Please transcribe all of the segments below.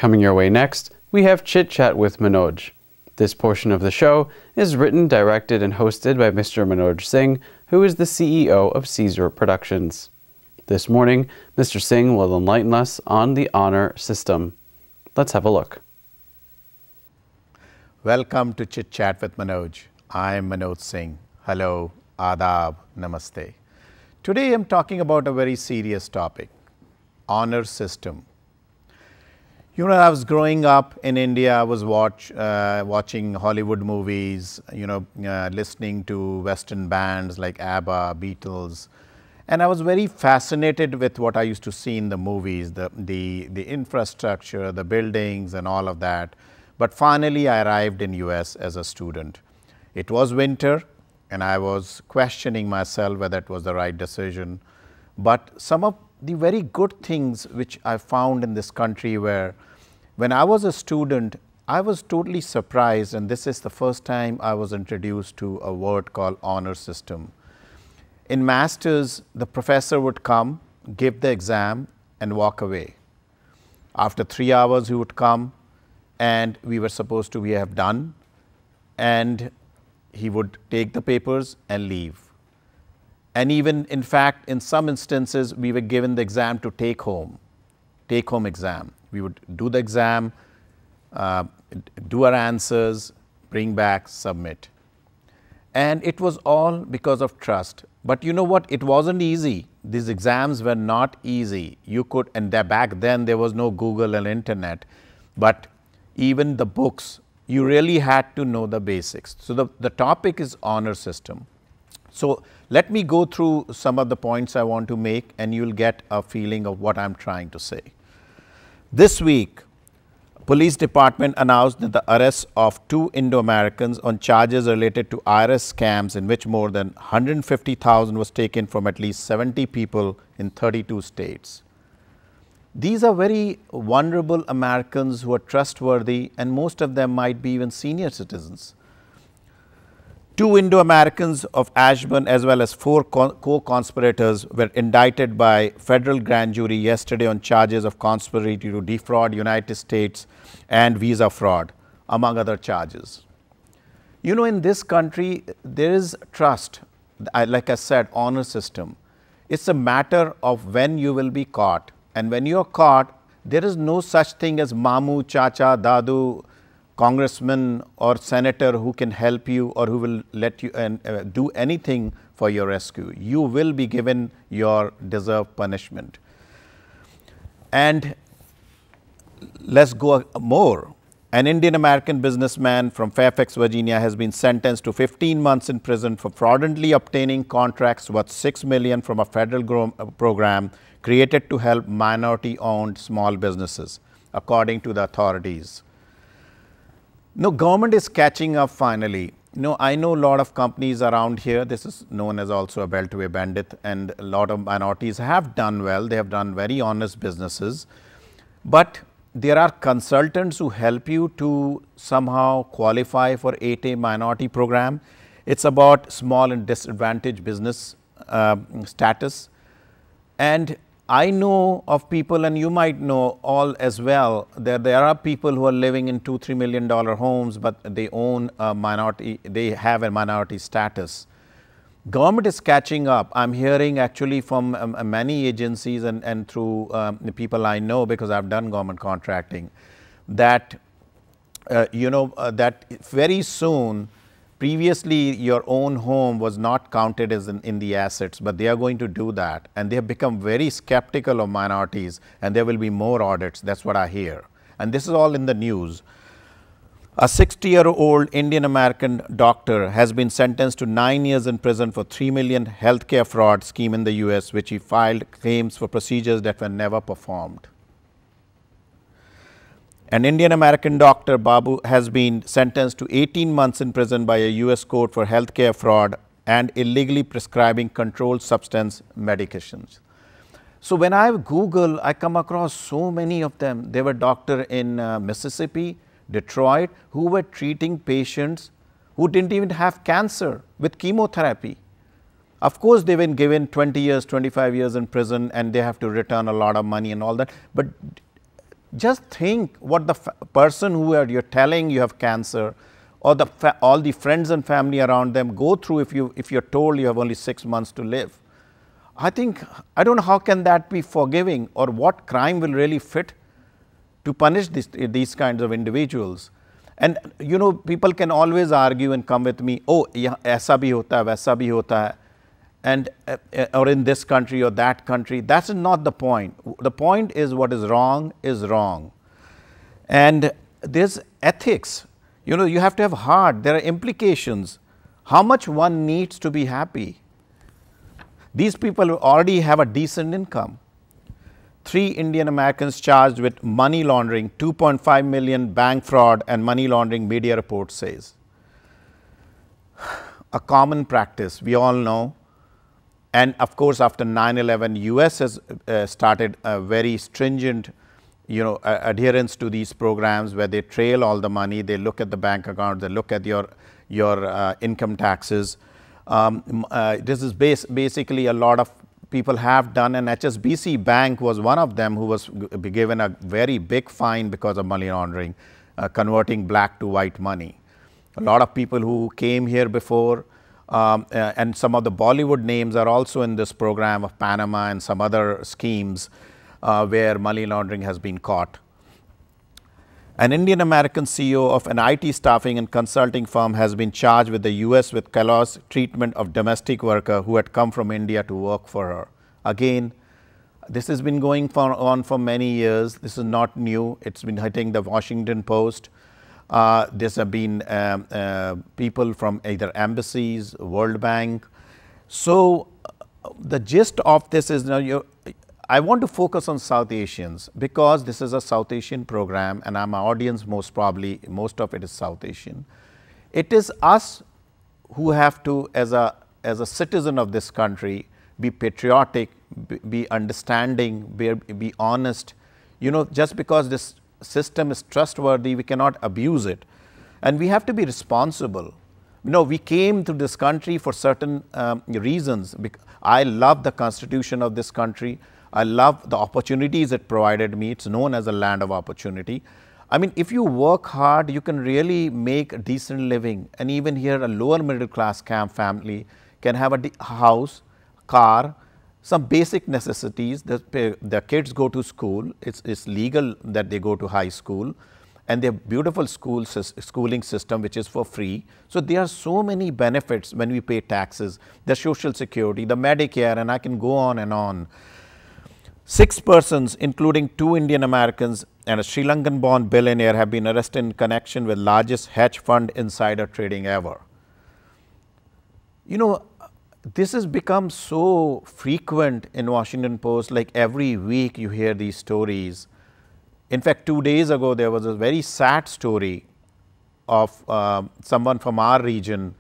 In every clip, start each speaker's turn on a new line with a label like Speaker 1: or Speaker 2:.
Speaker 1: Coming your way next, we have Chit Chat with Manoj. This portion of the show is written, directed, and hosted by Mr. Manoj Singh, who is the CEO of Caesar Productions. This morning, Mr. Singh will enlighten us on the honor system. Let's have a look.
Speaker 2: Welcome to Chit Chat with Manoj. I am Manoj Singh. Hello, Adab, Namaste. Today I'm talking about a very serious topic, honor system. You know, I was growing up in India, I was watching Hollywood movies, listening to Western bands like ABBA, Beatles, and I was very fascinated with what I used to see in the movies, the infrastructure, the buildings and all of that. But finally, I arrived in US as a student. It was winter and I was questioning myself whether it was the right decision. But some of the very good things which I found in this country were, when I was a student, I was totally surprised, and this is the first time I was introduced to a word called honor system. In masters, the professor would come, give the exam and walk away. After 3 hours, he would come and we were supposed to have done, and he would take the papers and leave. And even in fact, in some instances, we were given the exam to take home exam. We would do the exam, do our answers, bring back, submit. And it was all because of trust. But you know what? It wasn't easy. These exams were not easy. You could, and back then there was no Google and internet, but even the books, you really had to know the basics. So the topic is honor system. So let me go through some of the points I want to make, and you will get a feeling of what I'm trying to say. This week, police department announced that the arrest of 2 Indo-Americans on charges related to IRS scams, in which more than 150,000 was taken from at least 70 people in 32 states. These are very vulnerable Americans who are trustworthy, and most of them might be even senior citizens. 2 Indo-Americans of Ashburn as well as 4 co-conspirators were indicted by federal grand jury yesterday on charges of conspiracy to defraud United States and visa fraud, among other charges. You know, in this country, there is trust, like I said, honor system. It's a matter of when you will be caught. And when you are caught, there is no such thing as Mamu, Chacha, Dadu, congressman or senator who can help you or who will let you do anything for your rescue. You will be given your deserved punishment. And let's go more. An Indian American businessman from Fairfax, Virginia has been sentenced to 15 months in prison for fraudulently obtaining contracts worth $6 million from a federal program created to help minority-owned small businesses, according to the authorities. No, government is catching up finally. No, I know a lot of companies around here, this is known as also a beltway bandit, and a lot of minorities have done well, they have done very honest businesses. But there are consultants who help you to somehow qualify for 8A minority program. It's about small and disadvantaged business status. And I know of people, and you might know all as well, that there are people who are living in $2–3 million homes, but they own a minority, they have a minority status. Government is catching up. I'm hearing actually from many agencies and through the people I know, because I've done government contracting, that that very soon, previously your own home was not counted as in the assets, but they are going to do that, and they have become very skeptical of minorities, and there will be more audits. That's what I hear, and this is all in the news. A 60-year-old Indian American doctor has been sentenced to 9 years in prison for $3 million healthcare fraud scheme in the US, which he filed claims for procedures that were never performed. An Indian American doctor, Babu, has been sentenced to 18 months in prison by a US court for healthcare fraud and illegally prescribing controlled substance medications. So when I Google, I come across so many of them. There were doctors in Mississippi, Detroit, who were treating patients who didn't even have cancer with chemotherapy. Of course, they've been given 20 years, 25 years in prison, and they have to return a lot of money and all that. But Just think what the person who you're telling you have cancer, or all the friends and family around them go through if you're told you have only 6 months to live. I don't know how can that be forgiving, or what crime will really fit to punish these kinds of individuals. And you know, people can always argue and come with me, oh, aisa bhi hota hai, waisa bhi hota hai, and or in this country or that country. That's not the point. The point is, what is wrong is wrong. And there's ethics. You know, you have to have heart. There are implications. How much one needs to be happy. These people already have a decent income. 3 Indian Americans charged with money laundering, 2.5 million bank fraud and money laundering, media report says. A common practice, we all know. And of course, after 9/11, US has started a very stringent, you know, adherence to these programs, where they trail all the money, they look at the bank account, they look at your income taxes. This is basically a lot of people have done, and HSBC Bank was one of them who was given a very big fine because of money laundering, converting black to white money. A lot of people who came here before, and some of the Bollywood names are also in this program of Panama and some other schemes where money laundering has been caught. An Indian American CEO of an IT staffing and consulting firm has been charged with the US with callous treatment of domestic worker who had come from India to work for her. Again, this has been going on for many years. This is not new. It's been hitting the Washington Post. There's have been people from either embassies, World Bank. So the gist of this is, now I want to focus on South Asians, because this is a South Asian program and my audience most of it is South Asian. It is us who have to, as a citizen of this country, be patriotic, be understanding, be honest. You know, just because this system is trustworthy, we cannot abuse it, and we have to be responsible. You know, we came to this country for certain reasons. I love the constitution of this country. I love the opportunities it provided me. It's known as a land of opportunity. I mean, if you work hard, you can really make a decent living. And even here, a lower middle class family can have a house, car, some basic necessities. The kids go to school. It's legal that they go to high school, and they have beautiful schooling system which is for free. So there are so many benefits when we pay taxes, the social security, the Medicare, and I can go on and on. 6 persons, including 2 Indian Americans and a Sri Lankan born billionaire, have been arrested in connection with largest hedge fund insider trading ever. You know, this has become so frequent in Washington Post, like every week you hear these stories. In fact, 2 days ago, there was a very sad story of someone from our region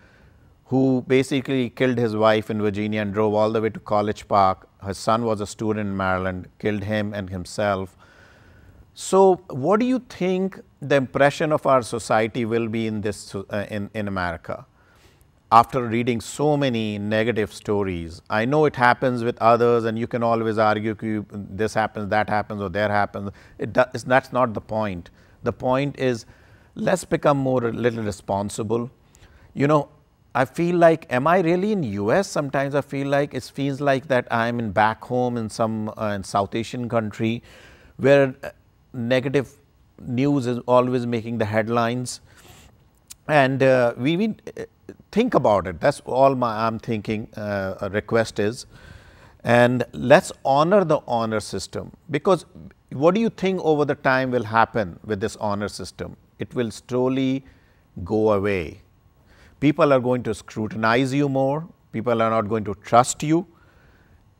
Speaker 2: who basically killed his wife in Virginia and drove all the way to College Park. His son was a student in Maryland, killed him and himself. So what do you think the impression of our society will be in this in America after reading so many negative stories? I know it happens with others, and you can always argue this happens, that happens, or there happens. That's not the point. The point is, let's become a little responsible. You know, I feel like, am I really in US? Sometimes I feel like it feels like that I'm in back home in some in South Asian country, where negative news is always making the headlines. And we think about it. That's all I'm thinking. A request is, and let's honor the honor system, because what do you think over the time will happen with this honor system? It will slowly go away. People are going to scrutinize you more. People are not going to trust you,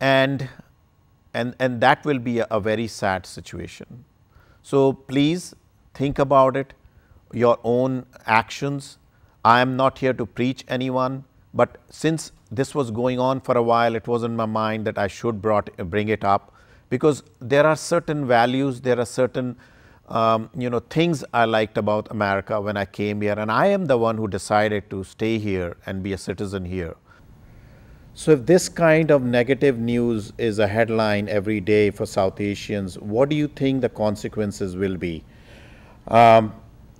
Speaker 2: and that will be a very sad situation. So please think about it, your own actions. I am not here to preach anyone, but since this was going on for a while, it was in my mind that I should bring it up, because there are certain values, there are certain you know, things I liked about America when I came here, and I am the one who decided to stay here and be a citizen here. So if this kind of negative news is a headline every day for South Asians, what do you think the consequences will be? Um,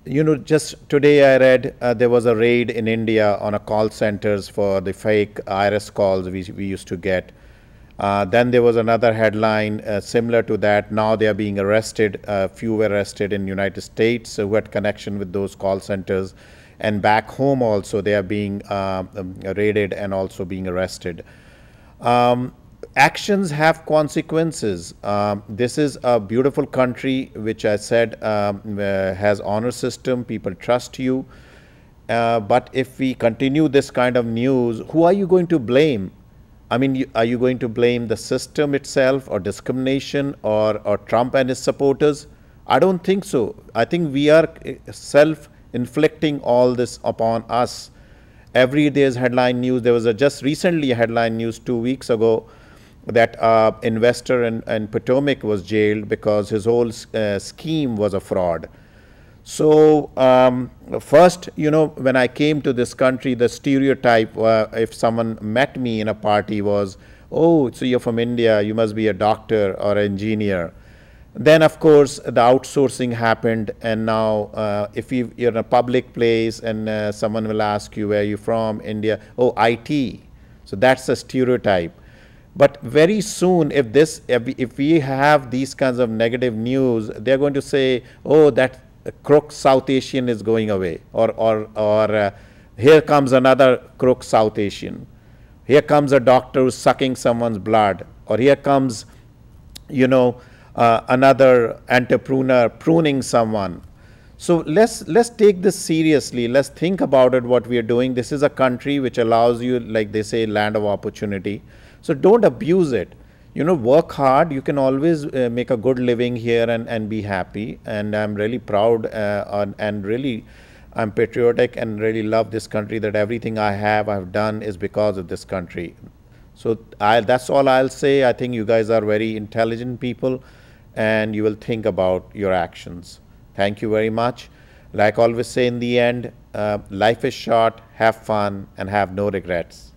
Speaker 2: just today I read there was a raid in India on a call centers for the fake IRS calls we used to get. Then there was another headline similar to that. Now they are being arrested. Few were arrested in United States who had connection with those call centers, and back home also they are being raided and also being arrested. Um, Actions have consequences. This is a beautiful country, which I said has honor system. People trust you. But if we continue this kind of news, who are you going to blame? I mean, are you going to blame the system itself, or discrimination, or Trump and his supporters? I don't think so. I think we are self-inflicting all this upon us. Every day is headline news. There was just recently a headline news 2 weeks ago that investor in Potomac was jailed because his whole scheme was a fraud. So first, when I came to this country, the stereotype, if someone met me in a party, was, oh, so you're from India, you must be a doctor or an engineer. Then, of course, the outsourcing happened, and now if you're in a public place and someone will ask you, where are you from? India. Oh, IT. So that's a stereotype. But very soon, if we have these kinds of negative news, they're going to say, oh, that crook South Asian is going away, or here comes another crook South Asian. Here comes a doctor who's sucking someone's blood, or here comes, another entrepreneur pruning someone. So let's take this seriously. Let's think about it, what we are doing. This is a country which allows you, like they say, land of opportunity. So don't abuse it. Work hard. You can always make a good living here and be happy. And I'm really proud and really I'm patriotic and really love this country, that everything I've done is because of this country. So that's all I'll say. I think you guys are very intelligent people and you will think about your actions. Thank you very much. Like I always say in the end, life is short, have fun and have no regrets.